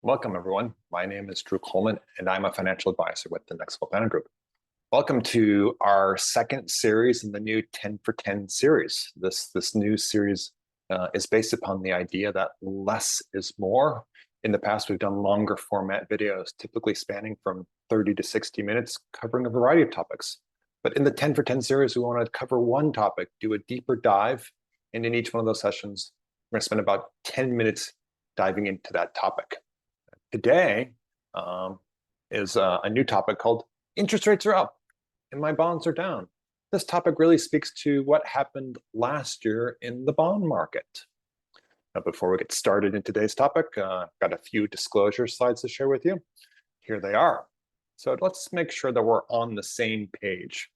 Welcome, everyone. My name is Drew Coleman, and I'm a financial advisor with the Next Level Planning Group. Welcome to our second series in the new 10 for 10 series. This new series is based upon the idea that less is more. In the past, we've done longer format videos, typically spanning from 30 to 60 minutes, covering a variety of topics. But in the 10 for 10 series, we want to cover one topic, do a deeper dive, and in each one of those sessions, we're going to spend about 10 minutes diving into that topic. Today is a new topic called interest rates are up and my bonds are down. This topic really speaks to what happened last year in the bond market. Now, before we get started in today's topic, I've got a few disclosure slides to share with you. Here they are. So let's make sure that we're on the same page.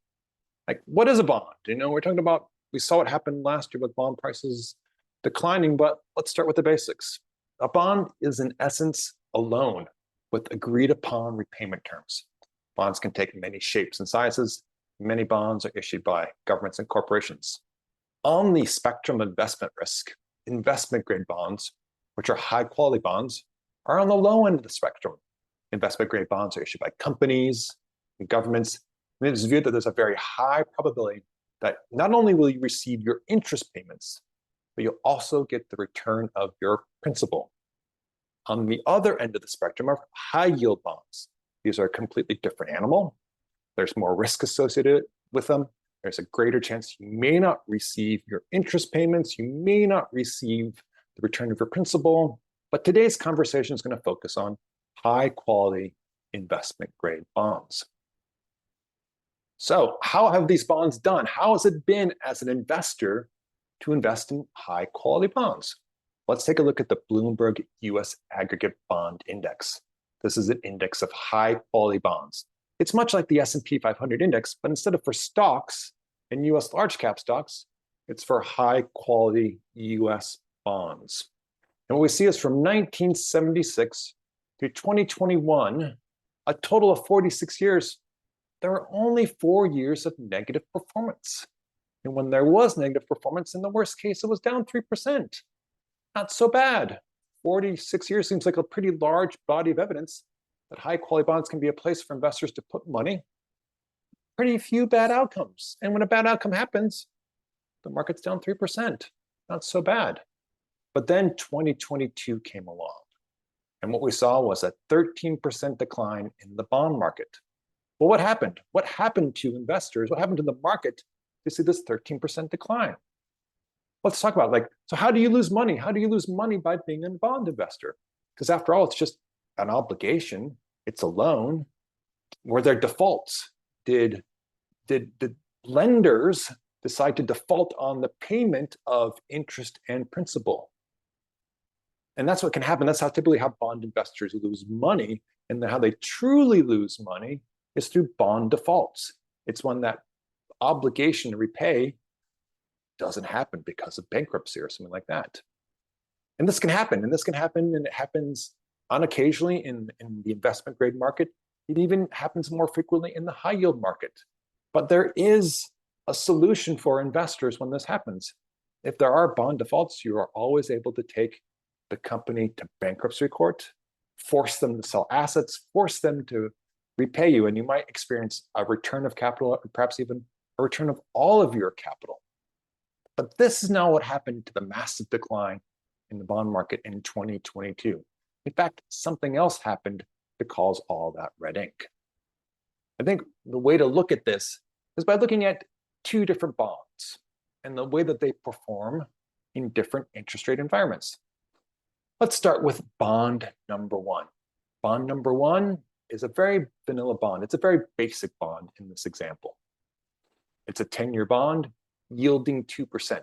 Like, what is a bond? We're talking about, we saw what happened last year with bond prices declining, but let's start with the basics. A bond is, in essence, a loan with agreed upon repayment terms. Bonds can take many shapes and sizes. Many bonds are issued by governments and corporations. On the spectrum of investment risk, investment grade bonds, which are high quality bonds, are on the low end of the spectrum. Investment grade bonds are issued by companies and governments, and it is viewed that there's a very high probability that not only will you receive your interest payments, but you'll also get the return of your principal. On the other end of the spectrum are high yield bonds. These are a completely different animal. There's more risk associated with them. There's a greater chance you may not receive your interest payments. You may not receive the return of your principal. But today's conversation is going to focus on high quality investment grade bonds. So how have these bonds done? How has it been as an investor to invest in high quality bonds? Let's take a look at the Bloomberg US Aggregate Bond Index. This is an index of high quality bonds. It's much like the S&P 500 index, but instead of for stocks and US large cap stocks, it's for high quality US bonds. And what we see is from 1976 to 2021, a total of 46 years, there were only 4 years of negative performance. And when there was negative performance, in the worst case, it was down 3%. Not so bad. 46 years seems like a pretty large body of evidence that high quality bonds can be a place for investors to put money. Pretty few bad outcomes. And when a bad outcome happens, the market's down 3%. Not so bad. But then 2022 came along. And what we saw was a 13% decline in the bond market. Well, what happened? What happened to investors? What happened to the market to see this 13% decline? Let's talk about so how do you lose money? How do you lose money by being a bond investor? Because after all, it's just an obligation. It's a loan. Were there defaults? Did lenders decide to default on the payment of interest and principal? And that's what can happen. That's typically how bond investors lose money. And how they truly lose money is through bond defaults. It's when that obligation to repay doesn't happen because of bankruptcy or something like that. And this can happen, and it happens unoccasionally in the investment grade market. It even happens more frequently in the high yield market. But there is a solution for investors when this happens. If there are bond defaults, you are always able to take the company to bankruptcy court, force them to sell assets, force them to repay you, and you might experience a return of capital, perhaps even a return of all of your capital. But this is now what happened to the massive decline in the bond market in 2022. In fact, something else happened to cause all that red ink. I think the way to look at this is by looking at two different bonds and the way that they perform in different interest rate environments. Let's start with bond number one. Bond number one is a very vanilla bond. It's a very basic bond in this example. It's a 10-year bond yielding 2%.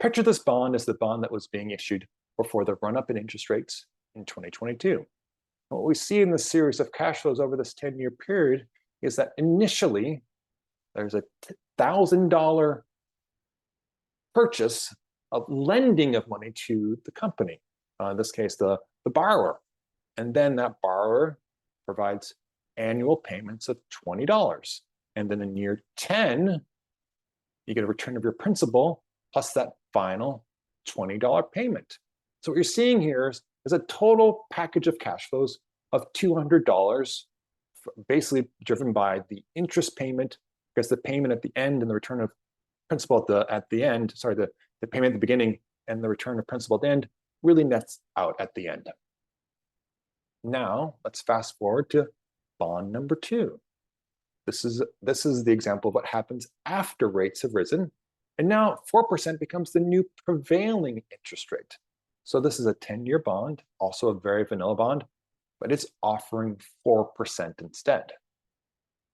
Picture this bond as the bond that was being issued before the run-up in interest rates in 2022. What we see in the series of cash flows over this 10-year period is that initially there's a $1,000 purchase of lending of money to the company, in this case, the borrower. And then that borrower provides annual payments of $20. And then in year 10, you get a return of your principal plus that final $20 payment. So what you're seeing here is is a total package of cash flows of $200, basically driven by the interest payment, because the payment at the end and the return of principal at the end, sorry, the payment at the beginning and the return of principal at the end really nets out at the end. Now let's fast forward to bond number 2. This is the example of what happens after rates have risen. And now 4% becomes the new prevailing interest rate. So this is a 10-year bond, also a very vanilla bond, but it's offering 4% instead.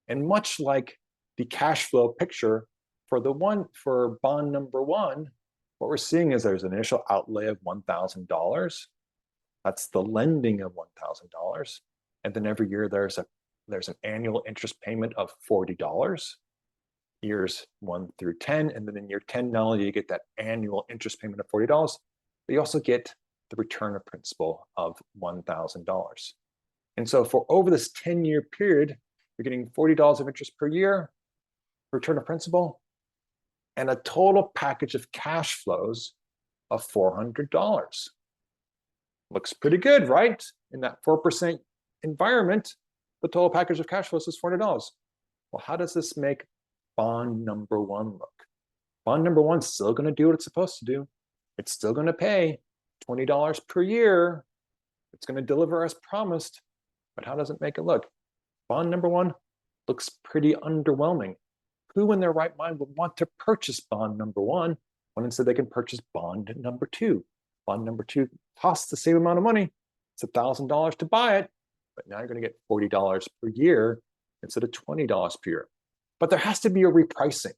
And much like the cash flow picture for bond number 1, what we're seeing is there's an initial outlay of $1,000. That's the lending of $1,000. And then every year there's an annual interest payment of $40, years 1 through 10. And then in year 10, not only do you get that annual interest payment of $40, but you also get the return of principal of $1,000. And so for over this 10-year period, you're getting $40 of interest per year, return of principal, and a total package of cash flows of $400. Looks pretty good, right? In that 4% environment, the total package of cash flows is $400. Well, how does this make bond number 1 look? Bond number 1 is still going to do what it's supposed to do. It's still going to pay $20 per year. It's going to deliver as promised. But how does it make it look? Bond number 1 looks pretty underwhelming. Who in their right mind would want to purchase bond number 1 when instead they can purchase bond number 2? Bond number 2 costs the same amount of money. It's $1,000 to buy it, but now you're going to get $40 per year instead of $20 per year. But there has to be a repricing.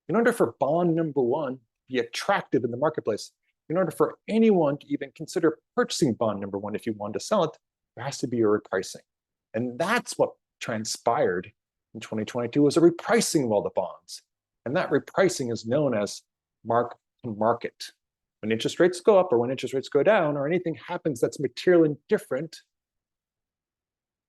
In order for bond number 1 to be attractive in the marketplace, in order for anyone to even consider purchasing bond number 1 if you want to sell it, there has to be a repricing. And that's what transpired in 2022 was a repricing of all the bonds. And that repricing is known as mark to market. When interest rates go up or when interest rates go down or anything happens that's materially different,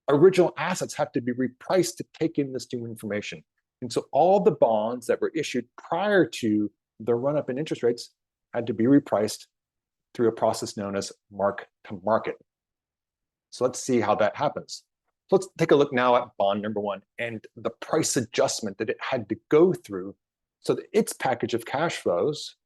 original assets have to be repriced to take in this new information. And so all the bonds that were issued prior to the run-up in interest rates had to be repriced through a process known as mark to market. So let's see how that happens. Let's take a look now at bond number 1 and the price adjustment that it had to go through so that its package of cash flows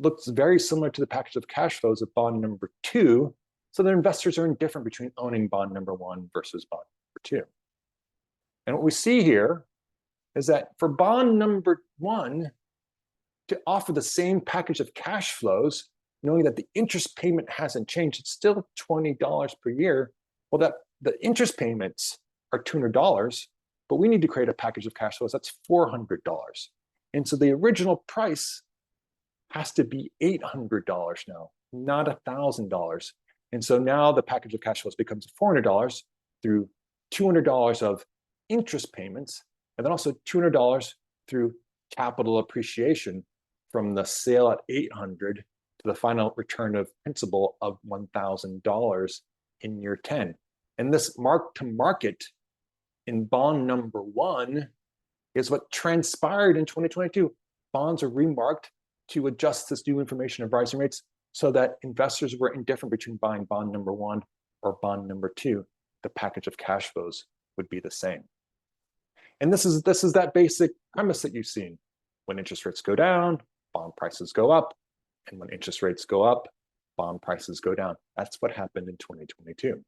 looks very similar to the package of cash flows of bond number 2. So the investors are indifferent between owning bond number 1 versus bond number 2. And what we see here is that for bond number 1 to offer the same package of cash flows, knowing that the interest payment hasn't changed, it's still $20 per year. Well, that the interest payments are $200, but we need to create a package of cash flows that's $400. And so the original price has to be $800 now, not $1,000. And so now the package of cash flows becomes $400 through $200 of interest payments, and then also $200 through capital appreciation from the sale at $800 to the final return of principal of $1,000 in year 10. And this mark to market in bond number 1 is what transpired in 2022. Bonds are remarked to adjust this new information of rising rates so that investors were indifferent between buying bond number 1 or bond number 2. The package of cash flows would be the same. And this is that basic premise that you've seen. When interest rates go down, bond prices go up. And when interest rates go up, bond prices go down. That's what happened in 2022.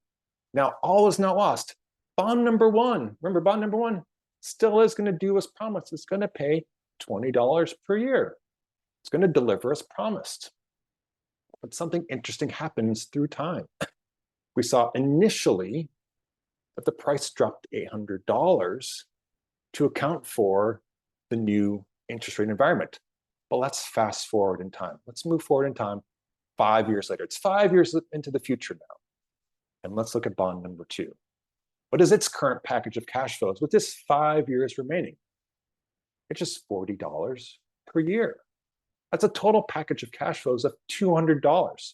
Now, all is not lost. Bond number 1, remember bond number 1 still is going to do as promised. It's going to pay $20 per year. It's going to deliver as promised. But something interesting happens through time. We saw initially that the price dropped $800 to account for the new interest rate environment. But let's fast forward in time. Let's move forward in time 5 years later. It's 5 years into the future now. And let's look at bond number 2. What is its current package of cash flows with this 5 years remaining? It's just $40 per year. That's a total package of cash flows of $200,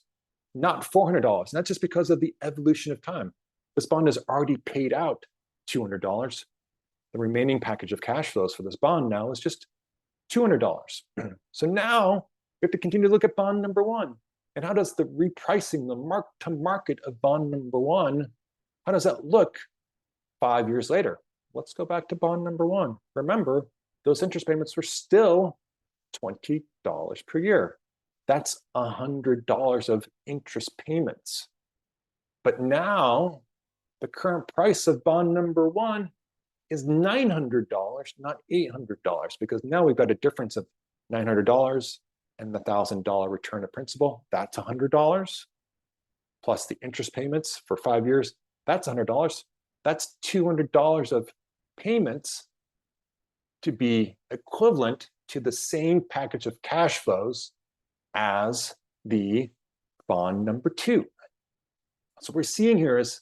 not $400. And that's just because of the evolution of time. This bond has already paid out $200. The remaining package of cash flows for this bond now is just $200. So now we have to continue to look at bond number 1. And how does the repricing, the mark to market of bond number one, how does that look 5 years later? Let's go back to bond number one. Remember, those interest payments were still $20 per year. That's $100 of interest payments. But now the current price of bond number one is $900, not $800, because now we've got a difference of $900 and the $1,000 return of principal. That's $100 plus the interest payments for 5 years. That's $100. That's $200 of payments to be equivalent to the same package of cash flows as the bond number two. So what we're seeing here is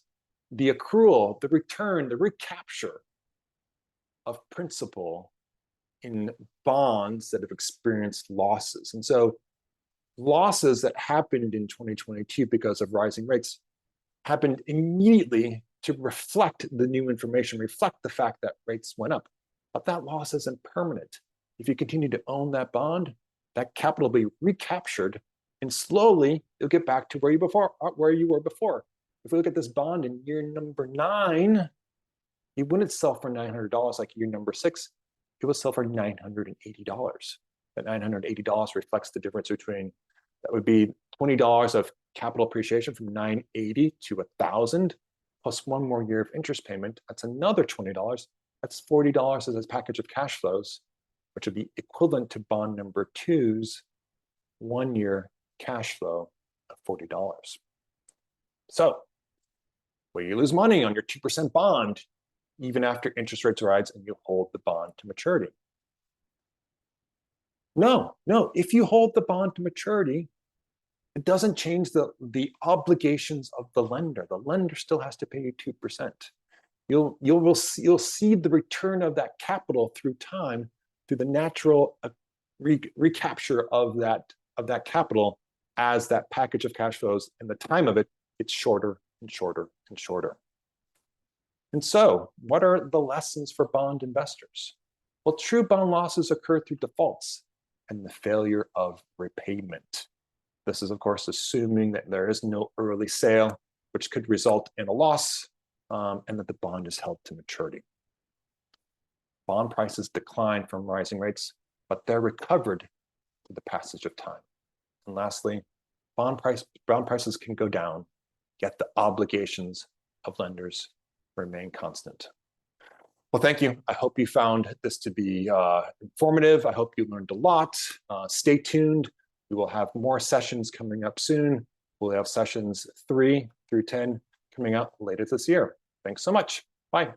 the accrual, the return, the recapture of principal in bonds that have experienced losses. And so losses that happened in 2022 because of rising rates happened immediately to reflect the new information, reflect the fact that rates went up. But that loss isn't permanent. If you continue to own that bond, that capital will be recaptured, and slowly you'll get back to where you were before. If we look at this bond in year number 9, it wouldn't sell for $900 like year number 6. It will sell for $980. That $980 reflects the difference between, that would be $20 of capital appreciation from $980 to $1,000, plus one more year of interest payment. That's another $20. That's $40 as a package of cash flows, which would be equivalent to bond number 2's 1 year cash flow of $40. So, will you lose money on your 2% bond even after interest rates rise and you hold the bond to maturity? No. If you hold the bond to maturity, it doesn't change the obligations of the lender. The lender still has to pay you 2%. You'll see the return of that capital through time, through the natural recapture of that capital as that package of cash flows, and the time of it gets shorter and shorter and shorter. And so, what are the lessons for bond investors? Well, true bond losses occur through defaults and the failure of repayment. This is, of course, assuming that there is no early sale, which could result in a loss, and that the bond is held to maturity. Bond prices decline from rising rates, but they're recovered through the passage of time. And lastly, bond prices can go down, yet the obligations of lenders remain constant. Well, thank you. I hope you found this to be informative. I hope you learned a lot. Stay tuned. We will have more sessions coming up soon. We'll have sessions 3 through 10 coming out later this year. Thanks so much. Bye.